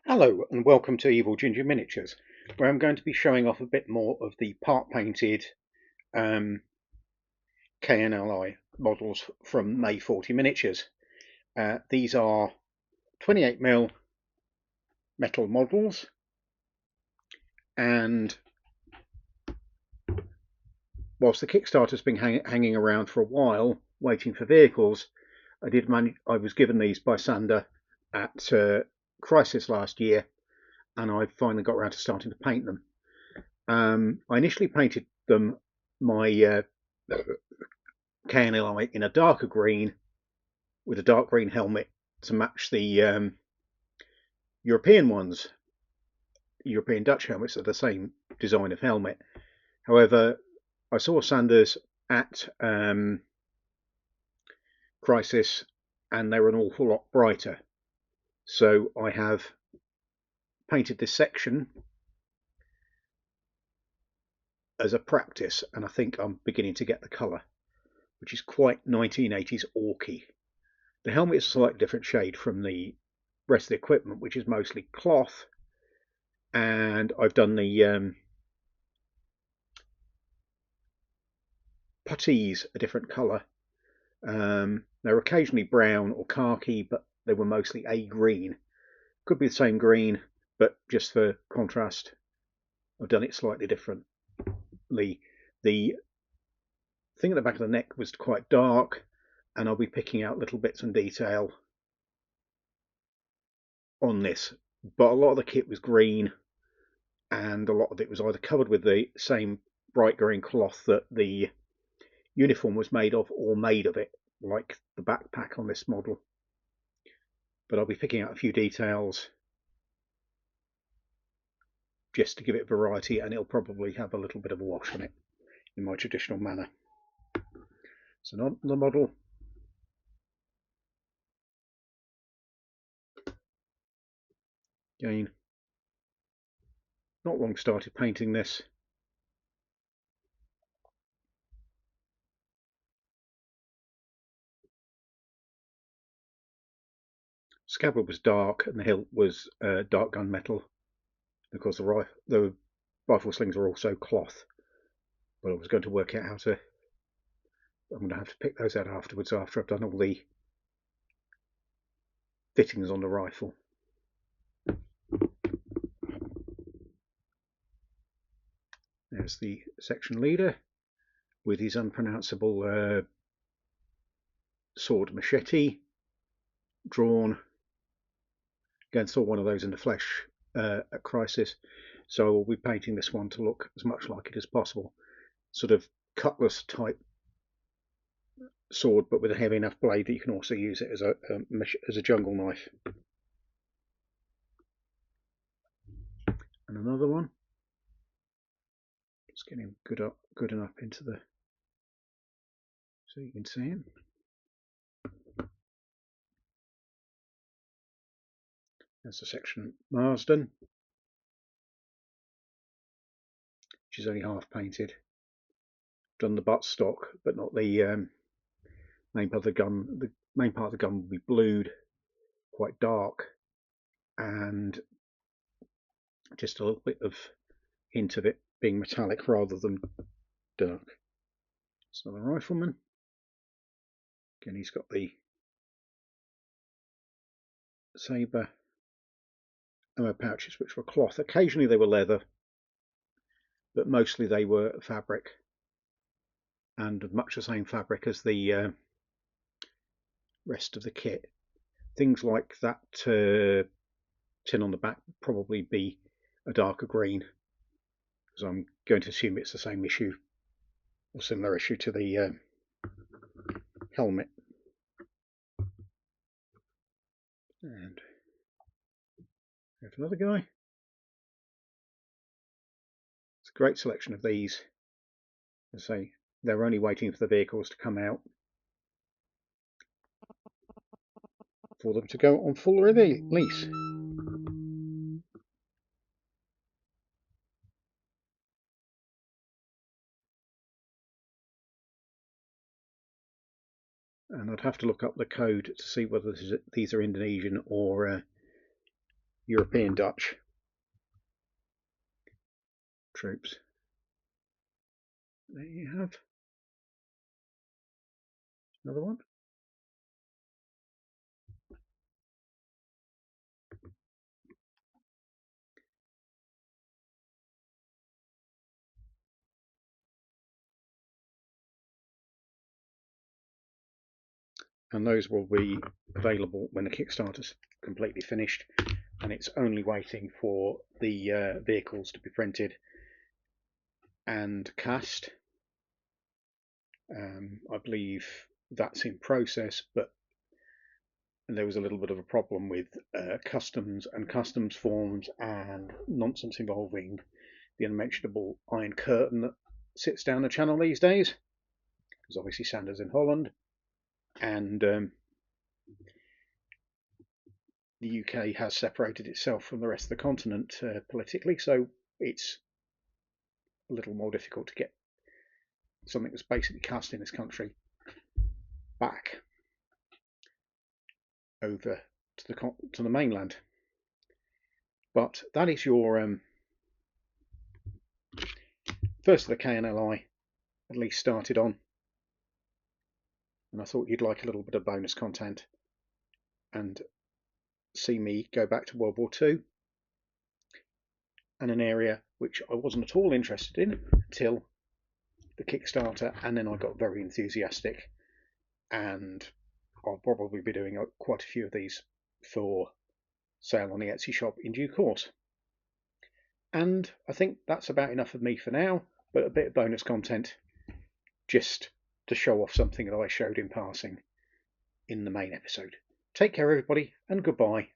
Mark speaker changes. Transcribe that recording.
Speaker 1: Hello and welcome to EvilGinger Miniatures, where I'm going to be showing off a bit more of the part painted KNLI models from May 40 Miniatures. These are 28mm metal models, and whilst the Kickstarter's been hanging around for a while waiting for vehicles, I was given these by Sander at Crisis last year, and I finally got around to starting to paint them. I initially painted them my KNIL I in a darker green with a dark green helmet to match the European ones. European Dutch helmets are the same design of helmet. However, I saw Sanders at Crisis and they were an awful lot brighter. So I have painted this section as a practice, and I think I'm beginning to get the colour, which is quite 1980s orky. The helmet is a slightly different shade from the rest of the equipment, which is mostly cloth, and I've done the puttees a different colour. They're occasionally brown or khaki, but they were mostly a green. Could be the same green, but just for contrast, I've done it slightly differently. The thing at the back of the neck was quite dark, and I'll be picking out little bits and detail on this. But a lot of the kit was green, and a lot of it was either covered with the same bright green cloth that the uniform was made of, or made of it, like the backpack on this model. But I'll be picking out a few details just to give it variety, and it'll probably have a little bit of a wash on it in my traditional manner. So on the model, again, not long started painting this. Scabbard was dark and the hilt was dark gunmetal. Of course, the rifle slings are also cloth, but I was going to work out how to. I'm going to have to pick those out afterwards after I've done all the fittings on the rifle. There's the section leader with his unpronounceable sword machete drawn. Again, saw one of those in the flesh at Crisis, so we'll be painting this one to look as much like it as possible. Sort of cutlass type sword, but with a heavy enough blade that you can also use it as a jungle knife. And another one. Just getting good enough into the so you can see him. There's the section Marsden, which is only half painted. Done the buttstock, but not the main part of the gun. The main part of the gun will be blued, quite dark, and just a little bit of hint of it being metallic rather than dark. It's another rifleman. Again, he's got the saber ammo pouches, which were cloth. Occasionally they were leather, but mostly they were fabric, and much the same fabric as the rest of the kit. Things like that tin on the back would probably be a darker green, because I'm going to assume it's the same issue or similar issue to the helmet. And there's another guy. It's a great selection of these. As I say, they're only waiting for the vehicles to come out for them to go on full release. And I'd have to look up the code to see whether these are Indonesian or European Dutch troops. There you have another one. And those will be available when the Kickstarter's completely finished, and it's only waiting for the vehicles to be printed and cast. I believe that's in process, but there was a little bit of a problem with customs and customs forms and nonsense involving the unmentionable Iron Curtain that sits down the channel these days, because obviously Sander's in Holland, and the UK has separated itself from the rest of the continent politically, so it's a little more difficult to get something that's basically cast in this country back over to the mainland. But that is your first of the KNIL I at least started on, and I thought you'd like a little bit of bonus content and see me go back to World War II and an area which I wasn't at all interested in until the Kickstarter, and then I got very enthusiastic, and I'll probably be doing quite a few of these for sale on the Etsy shop in due course. And I think that's about enough of me for now, but a bit of bonus content just to show off something that I showed in passing in the main episode. Take care everybody, and goodbye.